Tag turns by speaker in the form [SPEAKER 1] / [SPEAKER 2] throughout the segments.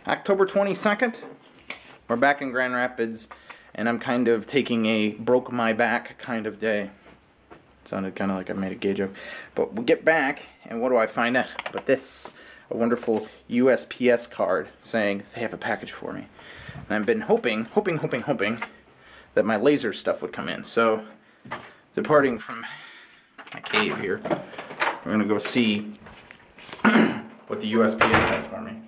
[SPEAKER 1] October 22nd. We're back in Grand Rapids, and I'm kind of taking a broke my back kind of day. It sounded kind of like I made a gay joke. But we get back, and what do I find out? But this, a wonderful USPS card saying they have a package for me. And I've been hoping that my laser stuff would come in. So, departing from my cave here, we're going to go see what the USPS has for me.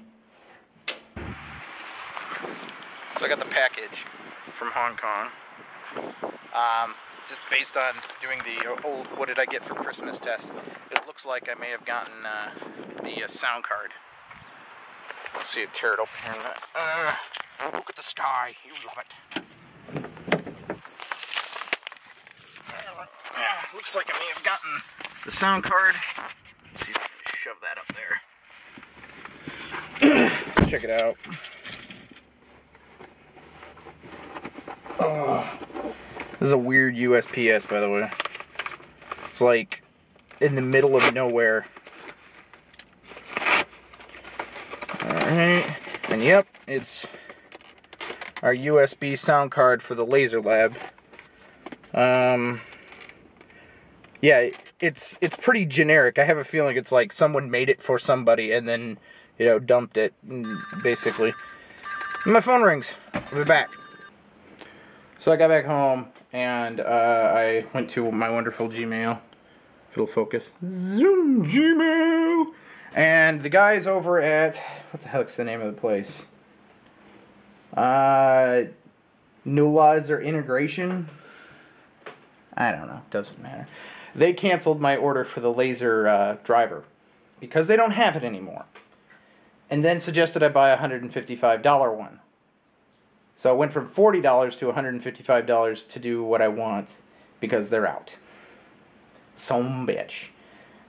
[SPEAKER 1] So I got the package from Hong Kong, just based on doing the old "what did I get for Christmas" test. It looks like I may have gotten the sound card. Let's see it, tear it open here in a minute. Look at the sky, you love it. Looks like I may have gotten the sound card. Let's see if I can shove that up there. Let's check it out. Oh, this is a weird USPS, by the way. It's like in the middle of nowhere. Alright, and yep, it's our USB sound card for the laser lab. Yeah, it's pretty generic. I have a feeling it's like someone made it for somebody and then, you know, dumped it, basically. My phone rings. I'll be back. So I got back home, and I went to my wonderful Gmail. If it'll focus. Zoom Gmail! And the guys over at, what the heck's the name of the place? Nulizer Integration? I don't know. Doesn't matter. They canceled my order for the laser driver because they don't have it anymore. And then suggested I buy a $155 one. So it went from $40 to $155 to do what I want because they're out. Some bitch.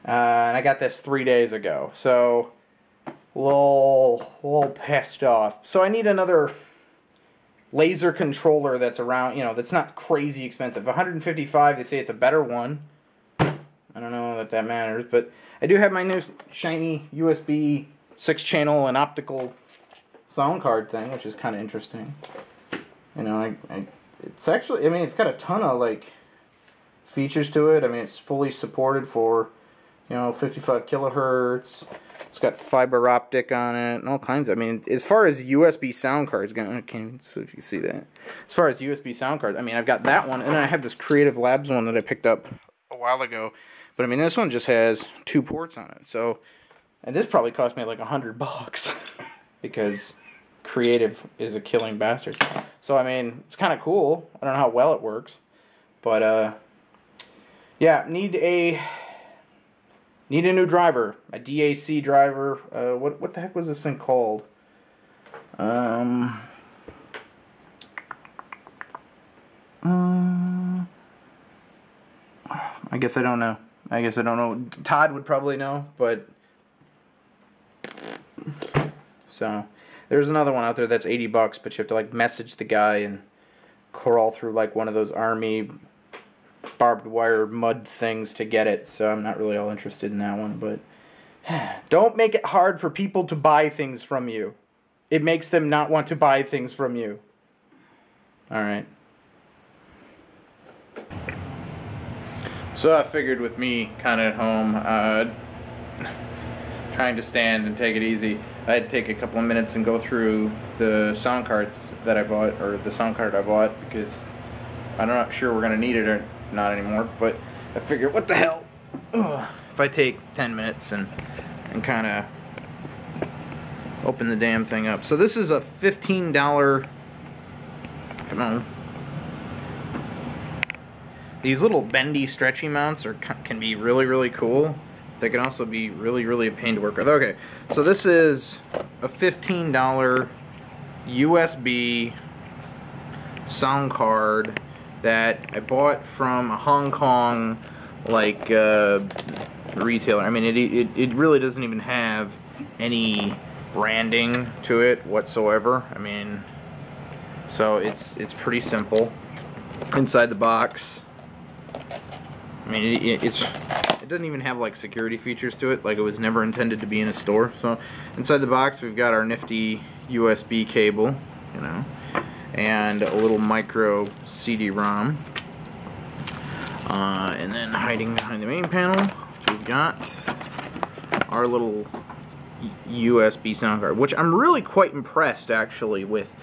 [SPEAKER 1] And I got this 3 days ago. So, a little pissed off. So I need another laser controller that's around, you know, that's not crazy expensive. $155, they say it's a better one. I don't know that matters, but I do have my new shiny USB 6-channel and optical sound card thing, which is kind of interesting. You know, it's actually, I mean, it's got a ton of, like, features to it. I mean, it's fully supported for, you know, 55 kilohertz. It's got fiber optic on it and all kinds of, I mean, as far as USB sound cards go, okay, so if you see that. As far as USB sound cards, I mean, I've got that one, and then I have this Creative Labs one that I picked up a while ago. But, I mean, this one just has 2 ports on it. So, and this probably cost me like $100 because Creative is a killing bastard. So, I mean, it's kind of cool. I don't know how well it works. But, yeah, need a new driver. A DAC driver. What the heck was this thing called? I guess I don't know. Todd would probably know, but so there's another one out there that's $80, but you have to like message the guy and crawl through like one of those army barbed wire mud things to get it. So I'm not really all interested in that one, but don't make it hard for people to buy things from you. It makes them not want to buy things from you. All right. So I figured with me kind of at home, trying to stand and take it easy, I'd take a couple of minutes and go through the sound cards that I bought, or the sound card I bought, because I'm not sure we're going to need it or not anymore, but I figured, what the hell, if I take 10 minutes and kind of open the damn thing up. So this is a $15, come on. These little bendy, stretchy mounts can be really, really cool. They can also be really, really a pain to work with. Okay, so this is a $15 USB sound card that I bought from a Hong Kong, like, retailer. I mean, it really doesn't even have any branding to it whatsoever. I mean, so it's pretty simple. Inside the box, I mean, it doesn't even have like security features to it, like it was never intended to be in a store. So inside the box we've got our nifty USB cable, you know, and a little micro CD-ROM. And then hiding behind the main panel, we've got our little USB sound card, which I'm really quite impressed actually with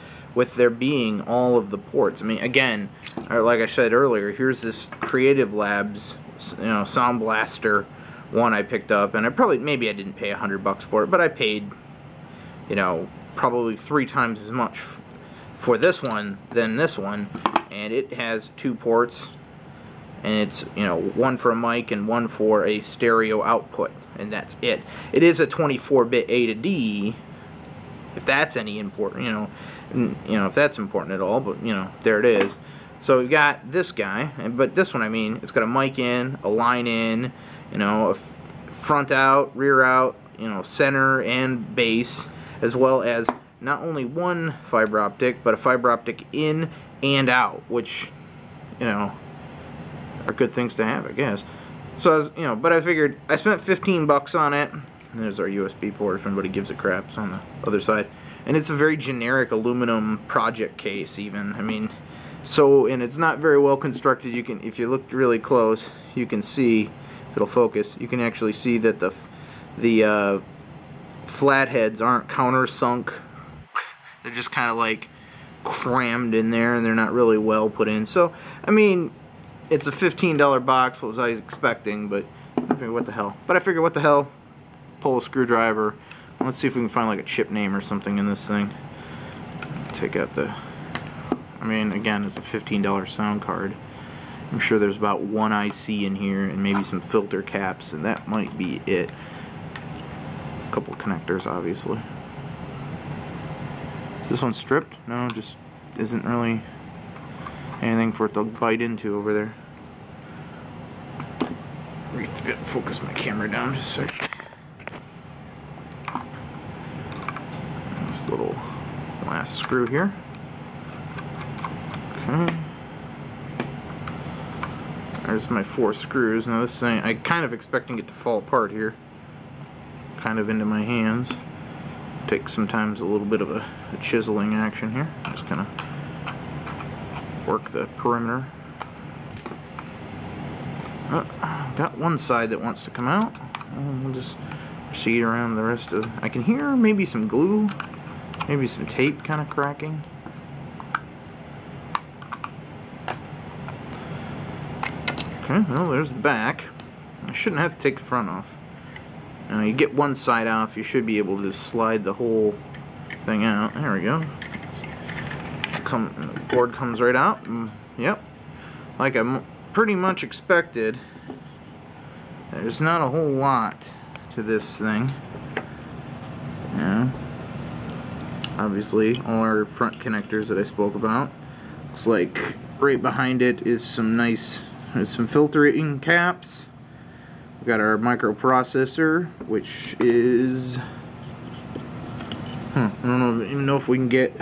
[SPEAKER 1] there being all of the ports. I mean, again, like I said earlier, here's this Creative Labs, you know, Sound Blaster one I picked up, and maybe I didn't pay $100 for it, but I paid, you know, probably 3 times as much for this one than this one, and it has 2 ports, and it's, you know, one for a mic and one for a stereo output, and that's it. It is a 24-bit A to D, if that's any important, you know, if that's important at all, but, you know, there it is. So we got this guy, but this one, I mean, it's got a mic in, a line in, you know, a front out, rear out, you know, center and base, as well as not only one fiber optic, but a fiber optic in and out, which, you know, are good things to have, I guess. So, you know, but I figured I spent $15 on it. And there's our USB port if anybody gives a crap. It's on the other side. And it's a very generic aluminum project case, even. I mean, so, and it's not very well constructed. You can, if you look really close, you can see, if it'll focus, you can actually see that the flatheads aren't countersunk. They're just kind of like crammed in there, and they're not really well put in. So, I mean, it's a $15 box. What was I expecting? But I figured, what the hell? But I figured, what the hell? Pull a screwdriver. Let's see if we can find like a chip name or something in this thing. Take out the... I mean, again, it's a $15 sound card. I'm sure there's about 1 IC in here and maybe some filter caps, and that might be it. A couple of connectors, obviously. Is this one stripped? No, just isn't really anything for it to bite into over there. Focus my camera down just a second. This little last screw here. Okay. There's my 4 screws. Now this thing, I'm kind of expecting it to fall apart here. Kind of into my hands. Take sometimes a little bit of a chiseling action here. Just kind of work the perimeter. Got one side that wants to come out. We'll just proceed around the rest of... I can hear maybe some glue, maybe some tape kind of cracking. Okay, well, there's the back. I shouldn't have to take the front off. Now, you get one side off, you should be able to slide the whole thing out. There we go. The board comes right out. Yep. Like I pretty much expected, there's not a whole lot to this thing. Yeah. Obviously, all our front connectors that I spoke about. Looks like right behind it is some nice... There's some filtering caps. We've got our microprocessor, which is... I don't even know if we can get...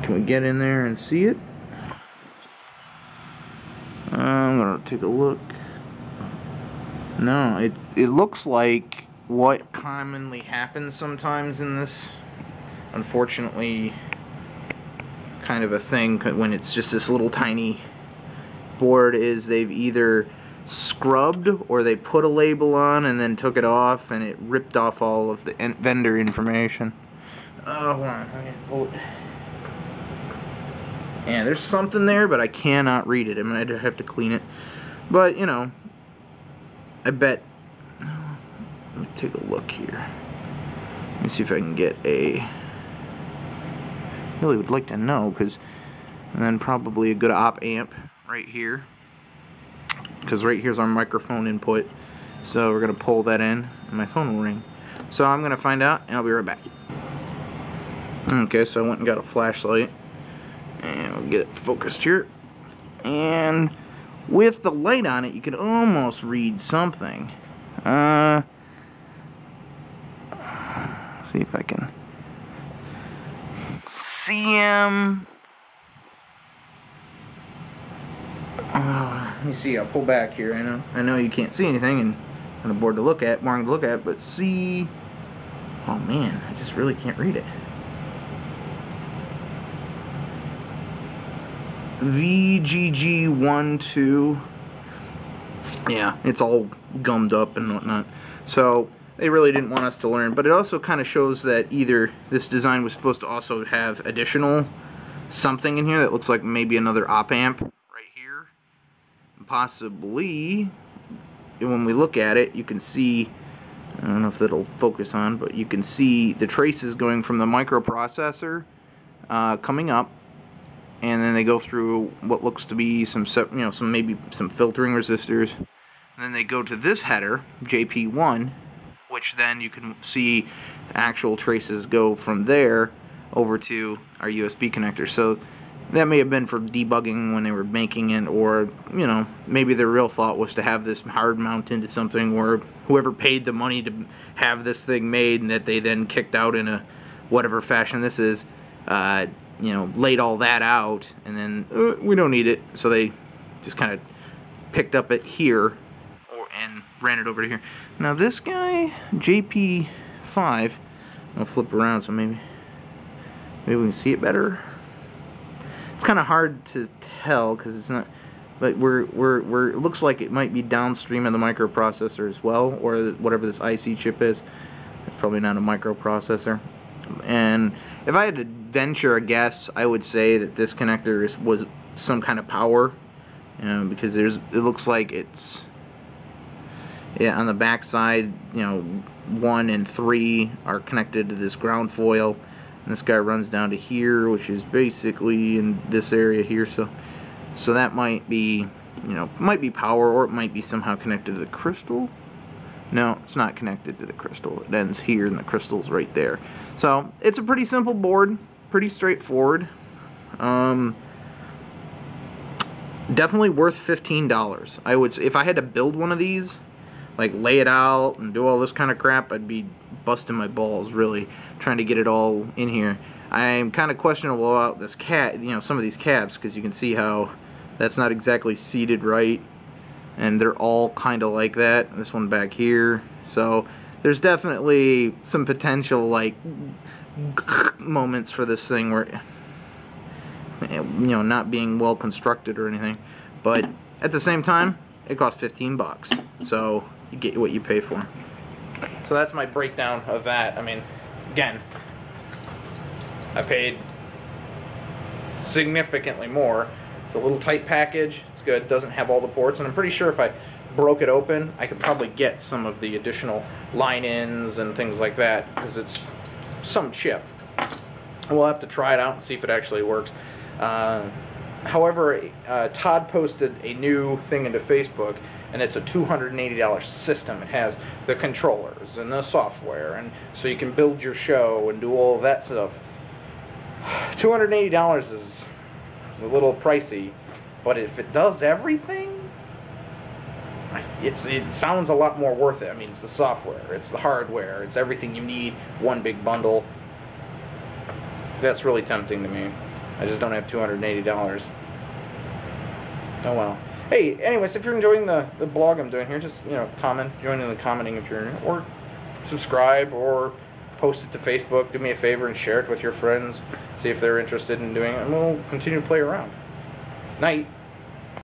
[SPEAKER 1] Can we get in there and see it? I'm gonna take a look. No, it looks like what commonly happens sometimes in this, unfortunately, kind of a thing when it's just this little tiny board, is they've either scrubbed or they put a label on and then took it off and it ripped off all of the vendor information. Oh, hold on. Hold it. Yeah, there's something there, but I cannot read it. I might have to clean it. But, you know, I bet... Let me take a look here. Let me see if I can get a... really would like to know, because... And then probably a good op amp right here. Because right here's our microphone input. So we're going to pull that in, and my phone will ring. So I'm going to find out, and I'll be right back. Okay, so I went and got a flashlight. And we'll get it focused here. And with the light on it, you can almost read something. See if I can... CM... let me see, I'll pull back here. I know you can't see anything and on a board to look at, but C Oh man, I just really can't read it. VGG12. Yeah, it's all gummed up and whatnot. So they really didn't want us to learn, but it also kind of shows that either this design was supposed to also have additional something in here that looks like maybe another op amp right here. Possibly, when we look at it, you can see, I don't know if that'll focus on, but you can see the traces going from the microprocessor coming up, and then they go through what looks to be some maybe some filtering resistors, and then they go to this header, JP1, which then you can see actual traces go from there over to our USB connector. So that may have been for debugging when they were making it, or maybe their real thought was to have this hard mount into something where whoever paid the money to have this thing made and that they then kicked out in a whatever fashion this is, laid all that out, and then we don't need it, so they just kind of picked up it here and ran it over to here. Now this guy, JP5, I'll flip around so maybe we can see it better. It's kind of hard to tell because it's not, but it looks like it might be downstream of the microprocessor as well, or whatever this IC chip is. It's probably not a microprocessor. And if I had to venture a guess, I would say that this connector was some kind of power, because it looks like it's, on the back side, 1 and 3 are connected to this ground foil, and this guy runs down to here, which is basically in this area here. So that might be, might be power, or it might be somehow connected to the crystal. No, it's not connected to the crystal. It ends here, and the crystal's right there. So it's a pretty simple board, pretty straightforward. Definitely worth $15. I would say if I had to build one of these, like lay it out and do all this kind of crap, I'd be busting my balls really trying to get it all in here. I'm kind of questionable about this some of these caps, because you can see how that's not exactly seated right, and they're all kind of like that. This one back here, so there's definitely some potential like moments for this thing where not being well constructed or anything, but at the same time it costs 15 bucks, so you get what you pay for. So that's my breakdown of that. I mean, again, I paid significantly more. It's a little tight package. It's good. It doesn't have all the ports, and I'm pretty sure if I broke it open, I could probably get some of the additional line-ins and things like that, because it's some chip. We'll have to try it out and see if it actually works. However, Todd posted a new thing into Facebook, and it's a $280 system. It has the controllers and the software, and so you can build your show and do all of that stuff. $280 is a little pricey, but if it does everything, it sounds a lot more worth it. I mean, it's the software, it's the hardware, it's everything you need, one big bundle. That's really tempting to me. I just don't have $280. Oh well. Hey, anyways, if you're enjoying the blog I'm doing here, just comment, join in the commenting if you're, or subscribe, or post it to Facebook. Do me a favor and share it with your friends. See if they're interested in doing it, and we'll continue to play around. Night.